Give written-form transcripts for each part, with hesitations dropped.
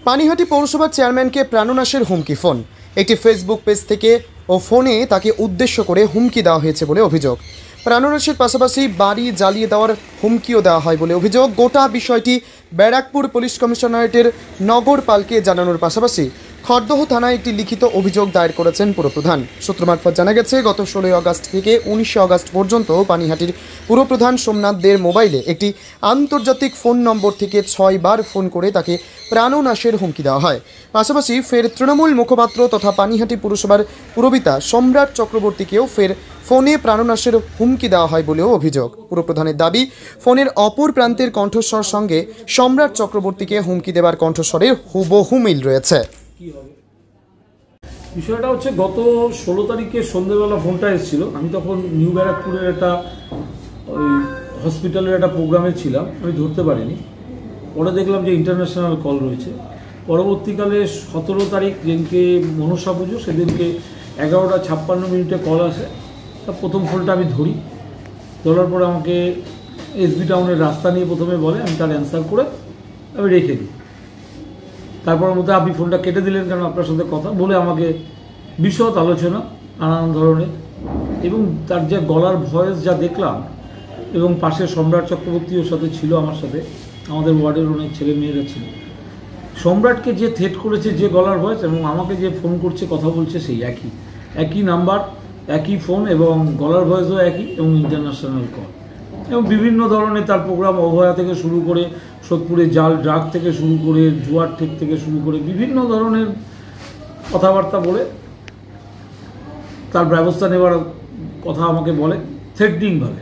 পানিহাটি পৌরসভার চেয়ারম্যানকে প্রাণনাশের হুমকি ফোন। একটি ফেসবুক পেজ থেকে ও ফোনে তাকে উদ্দেশ্য করে হুমকি দেওয়া হয়েছে বলে অভিযোগ। প্রাণনাশের পাশাপাশি বাড়ি জ্বালিয়ে দেওয়ার হুমকিও দেওয়া হয় বলে অভিযোগ। গোটা বিষয়টি ব্যারাকপুর পুলিশ কমিশনারেটের নগরপালকে জানানোর পাশাপাশি খড়দহ থানায় একটি লিখিত অভিযোগ দায়ের করেছেন পুরপ্রধান। সূত্র মারফত জানা গেছে, গত 16 আগস্ট থেকে 19 আগস্ট পর্যন্ত পানিহাটির পুরপ্রধান সোমনাথ দের মোবাইলে একটি আন্তর্জাতিক ফোন নম্বর থেকে 6 বার ফোন করে তাকে প্রাণনাশের হুমকি দেওয়া হয়। পাশাপাশি ফের তৃণমূল মুখপাত্র তথা পানিহাটি পুরসভার পুরপিতা সম্রাট চক্রবর্তীকেও ফের ফোনে প্রাণনাশের হুমকি দেওয়া হয় বলেও অভিযোগ। পুরপ্রধানের দাবি, ফোনের অপর প্রান্তের কণ্ঠস্বর সঙ্গে সম্রাট চক্রবর্তীকে হুমকি দেওয়ার কণ্ঠস্বরের হুবহু মিল রয়েছে। বিষয়টা হচ্ছে, গত 16 তারিখে সন্ধ্যেবেলা ফোনটা এসেছিল। আমি তখন নিউ ব্যারাকপুরের একটা ওই হসপিটালের একটা প্রোগ্রামে ছিলাম, আমি ধরতে পারিনি। পরে দেখলাম যে ইন্টারন্যাশনাল কল রয়েছে। পরবর্তীকালে 17 তারিখ যেদিনকে মনসা পুজো, সেদিনকে 11:56 কল আসে। তা প্রথম ফোনটা আমি ধরার পরে আমাকে এসবি টাউনের রাস্তা নিয়ে প্রথমে বলে, আমি তার অ্যান্সার করে আমি রেখে দিই। তারপর মধ্যে আপনি ফোনটা কেটে দিলেন কেন, আপনার সাথে কথা বলে আমাকে বিশদ আলোচনা নানান ধরনের, এবং তার যে গলার ভয়েস যা দেখলাম, এবং পাশে সম্রাট চক্রবর্তীও সাথে ছিল, আমার সাথে আমাদের ওয়ার্ডের অনেক ছেলে মেয়েরা ছিল। সম্রাটকে যে থ্রেট করেছে, যে গলার ভয়েস, এবং আমাকে যে ফোন করছে কথা বলছে, সেই একই নাম্বার, একই ফোন, এবং গলার ভয়েসও একই, এবং ইন্টারন্যাশনাল কল, এবং বিভিন্ন ধরনের তার প্রোগ্রাম, অভয়া থেকে শুরু করে সোদপুরে জাল ড্রাগ থেকে শুরু করে জুয়ার ঠেক থেকে শুরু করে বিভিন্ন ধরনের কথাবার্তা বলে তার ব্যবস্থা নেওয়ার কথা আমাকে বলে থ্রেটনিংভাবে।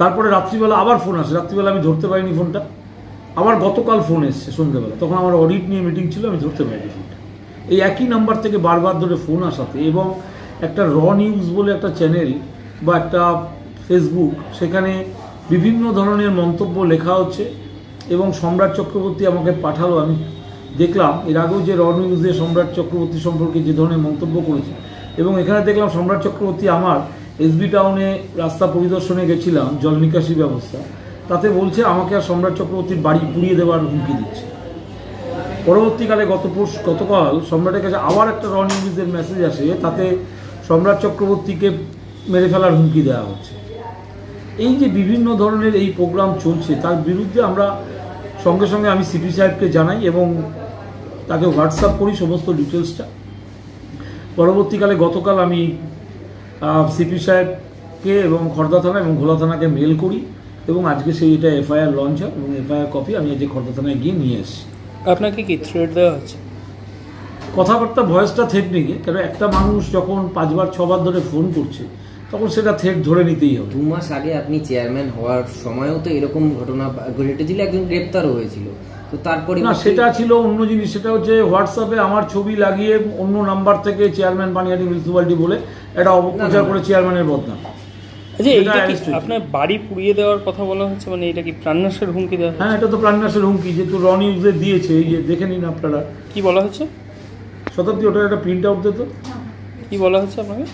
তারপরে রাত্রিবেলা আবার ফোন আসে। রাত্রিবেলা আমি ধরতে পারিনি ফোনটা। আবার গতকাল ফোন এসছে সন্ধ্যেবেলা, তখন আমার অডিট নিয়ে মিটিং ছিল, আমি ধরতে পারিনি ফোনটা। এই একই নাম্বার থেকে বারবার ধরে ফোন আসাতে, এবং একটা র নিউজ বলে একটা চ্যানেল বা একটা ফেসবুক, সেখানে বিভিন্ন ধরনের মন্তব্য লেখা হচ্ছে, এবং সম্রাট চক্রবর্তী আমাকে পাঠালো। আমি দেখলাম এর আগেও যে র নিউজে সম্রাট চক্রবর্তী সম্পর্কে যে ধরনের মন্তব্য করেছে, এবং এখানে দেখলাম সম্রাট চক্রবর্তী আমার এসবি টাউনে রাস্তা পরিদর্শনে গেছিলাম, জল নিকাশি ব্যবস্থা, তাতে বলছে আমাকে আর সম্রাট চক্রবর্তীর বাড়ি পুড়িয়ে দেওয়ার হুমকি দিচ্ছে। পরবর্তীকালে গতকাল সম্রাটের কাছে আবার একটা র নিউজের মেসেজ আসে, তাতে সম্রাট চক্রবর্তীকে মেরে ফেলার হুমকি দেওয়া হচ্ছে। এই যে বিভিন্ন ধরনের এই প্রোগ্রাম চলছে, তার বিরুদ্ধে আমরা সঙ্গে সঙ্গে আমি সিপি সাহেবকে জানাই, এবং তাকে হোয়াটসঅ্যাপ করি সমস্ত ডিটেলসটা। পরবর্তীকালে গতকাল আমি সিপি সাহেবকে এবং খড়দা থানা এবং ঘোলা থানাকে মেল করি, এবং আজকে এটা এফআইআর লঞ্চ হয়, এবং এফআইআর কপি আমি আজকে খড়দা থানায় গিয়ে নিয়ে এসেছি। আপনাকে কি থ্রেট দেওয়া হচ্ছে? কথাবার্তা ভয়েসটা থ্রেটনিংয়ে, কেন একটা মানুষ যখন 5বার 6বার ধরে ফোন করছে, তখন সেটা থ্রেট ধরে নিতেই হবে। 2 মাস আগে আপনি চেয়ারম্যান হওয়ার সময়ও তো এরকম ঘটনা ঘটেছিল, একজন গ্রেপ্তারও হয়েছিল। তো তারপরে না, সেটা ছিল অন্য জিনিস। সেটা হচ্ছে হোয়াটসঅ্যাপে আমার ছবি লাগিয়ে অন্য নাম্বার থেকে চেয়ারম্যান পানিহাটি মিউনিসিপ্যালিটি বলে এটা অপপ্রচার করে চেয়ারম্যানের বদনাম। আচ্ছা, এইটা কি আপনার বাড়ি পুড়িয়ে দেওয়ার কথা বলা হচ্ছে? মানে এটা কি প্রাণনাশের হুমকি দেওয়া? হ্যাঁ, এটা তো প্রাণনাশের হুমকি, যেহেতু র নিউজে দিয়েছে। এই যে দেখে নিন আপনারা। কি বলা হচ্ছে? শতাব্দী, ওটা একটা প্রিন্ট আউট দিত। কি বলা হচ্ছে আপনাকে?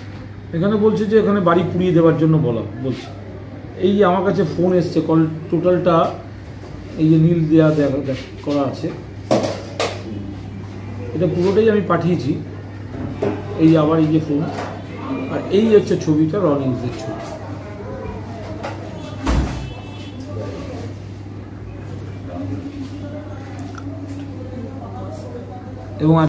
এখানে বলছে যে এখানে বাড়ি পুড়িয়ে দেওয়ার জন্য বলছে। এই যে আমার কাছে ফোন এসছে, কল টোটালটা এই যে নীল দেওয়া করা আছে, এটা পুরোটাই আমি পাঠিয়েছি। এই আবার এই যে ফোন, আর এই হচ্ছে ছবিটা, র নিউজের ছবি। এবং